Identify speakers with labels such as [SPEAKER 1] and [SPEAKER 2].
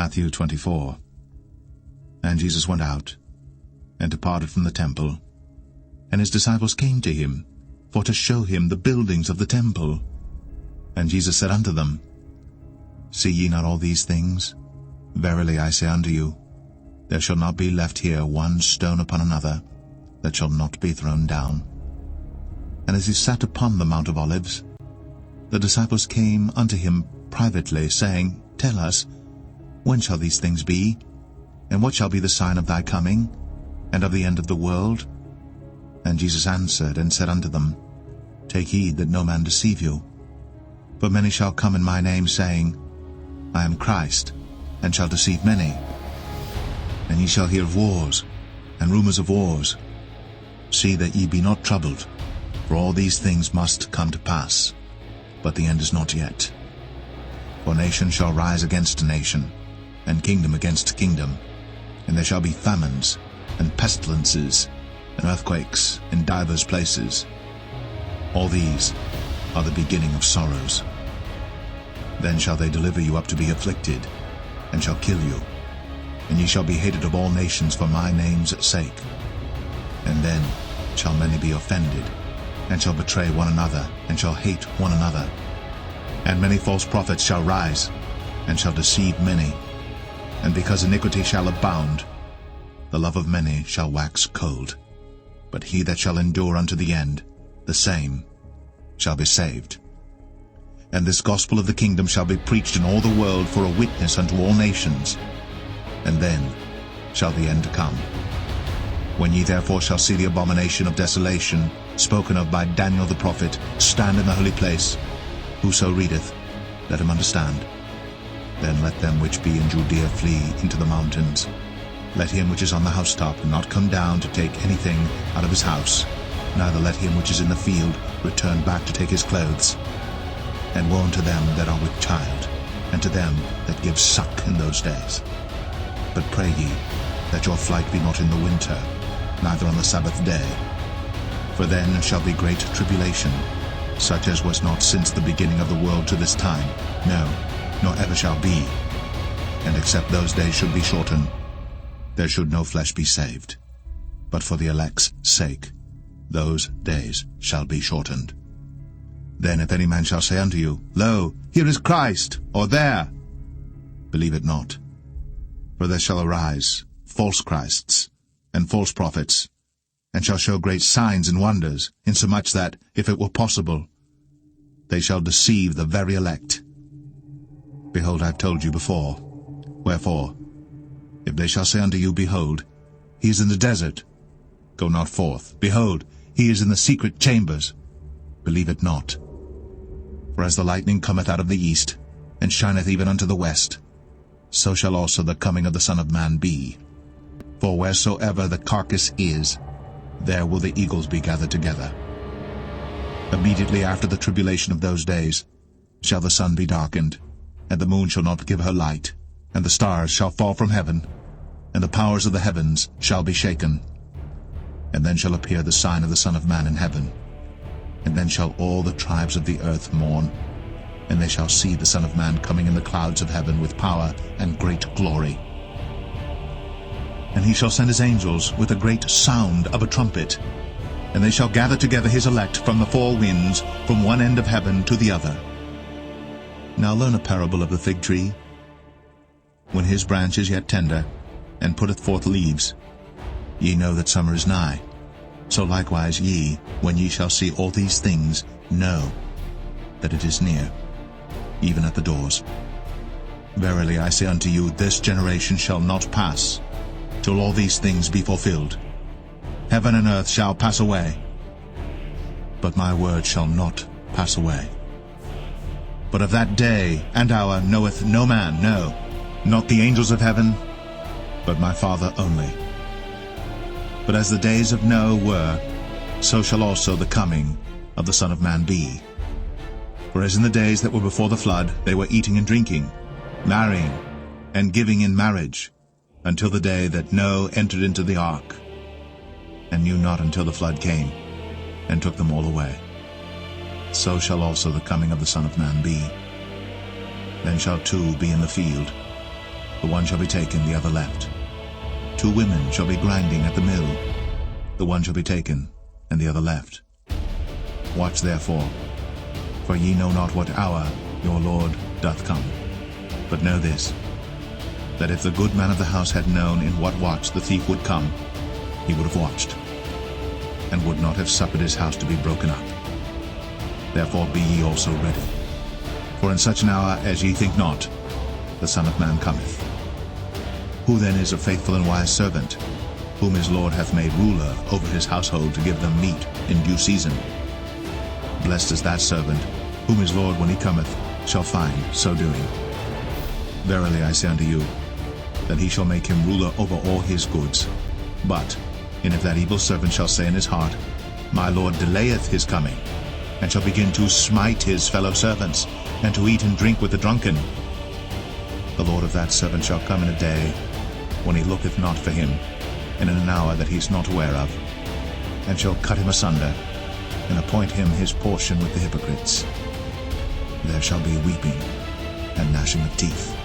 [SPEAKER 1] Matthew 24. And Jesus went out, and departed from the temple. And his disciples came to him, for to show him the buildings of the temple. And Jesus said unto them, See ye not all these things? Verily I say unto you, there shall not be left here one stone upon another, that shall not be thrown down. And as he sat upon the Mount of Olives, the disciples came unto him privately, saying, Tell us, when shall these things be? And what shall be the sign of thy coming, and of the end of the world? And Jesus answered and said unto them, Take heed that no man deceive you. For many shall come in my name, saying, I am Christ, and shall deceive many. And ye shall hear of wars, and rumors of wars. See that ye be not troubled, for all these things must come to pass, but the end is not yet. For nation shall rise against nation, and kingdom against kingdom, and there shall be famines, and pestilences, and earthquakes in divers places. All these are the beginning of sorrows. Then shall they deliver you up to be afflicted, and shall kill you, and ye shall be hated of all nations for my name's sake. And then shall many be offended, and shall betray one another, and shall hate one another. And many false prophets shall rise, and shall deceive many. And because iniquity shall abound, the love of many shall wax cold. But he that shall endure unto the end, the same shall be saved. And this gospel of the kingdom shall be preached in all the world for a witness unto all nations. And then shall the end come. When ye therefore shall see the abomination of desolation, spoken of by Daniel the prophet, stand in the holy place, whoso readeth, let him understand. Then let them which be in Judea flee into the mountains. Let him which is on the housetop not come down to take anything out of his house, neither let him which is in the field return back to take his clothes. And woe unto them that are with child, and to them that give suck in those days. But pray ye, that your flight be not in the winter, neither on the Sabbath day. For then shall be great tribulation, such as was not since the beginning of the world to this time, no, nor ever shall be. And except those days should be shortened, there should no flesh be saved. But for the elect's sake, those days shall be shortened. Then if any man shall say unto you, Lo, here is Christ, or there, believe it not. For there shall arise false Christs, and false prophets, and shall show great signs and wonders, insomuch that, if it were possible, they shall deceive the very elect. Behold, I have told you before. Wherefore, if they shall say unto you, Behold, he is in the desert, go not forth. Behold, he is in the secret chambers, believe it not. For as the lightning cometh out of the east, and shineth even unto the west, so shall also the coming of the Son of Man be. For wheresoever the carcass is, there will the eagles be gathered together. Immediately after the tribulation of those days shall the sun be darkened, and the moon shall not give her light, and the stars shall fall from heaven, and the powers of the heavens shall be shaken. And then shall appear the sign of the Son of Man in heaven. And then shall all the tribes of the earth mourn, and they shall see the Son of Man coming in the clouds of heaven with power and great glory. And he shall send his angels with a great sound of a trumpet, and they shall gather together his elect from the four winds, from one end of heaven to the other. Now learn a parable of the fig tree. When his branch is yet tender, and putteth forth leaves, ye know that summer is nigh. So likewise ye, when ye shall see all these things, know that it is near, even at the doors. Verily I say unto you, this generation shall not pass, till all these things be fulfilled. Heaven and earth shall pass away, but my word shall not pass away. But of that day and hour knoweth no man, no, not the angels of heaven, but my Father only. But as the days of Noah were, so shall also the coming of the Son of Man be. For as in the days that were before the flood, they were eating and drinking, marrying, and giving in marriage, until the day that Noah entered into the ark, and knew not until the flood came, and took them all away. So shall also the coming of the Son of Man be. Then shall two be in the field, the one shall be taken, the other left. 2 women shall be grinding at the mill, the one shall be taken, and the other left. Watch therefore, for ye know not what hour your Lord doth come. But know this, that if the good man of the house had known in what watch the thief would come, he would have watched, and would not have suffered his house to be broken up. Therefore be ye also ready. For in such an hour as ye think not, the Son of Man cometh. Who then is a faithful and wise servant, whom his Lord hath made ruler over his household to give them meat in due season? Blessed is that servant, whom his Lord when he cometh shall find so doing. Verily I say unto you, that he shall make him ruler over all his goods. But, and if that evil servant shall say in his heart, My Lord delayeth his coming, and shall begin to smite his fellow servants, and to eat and drink with the drunken, the Lord of that servant shall come in a day when he looketh not for him, and in an hour that he is not aware of, and shall cut him asunder, and appoint him his portion with the hypocrites. There shall be weeping and gnashing of teeth.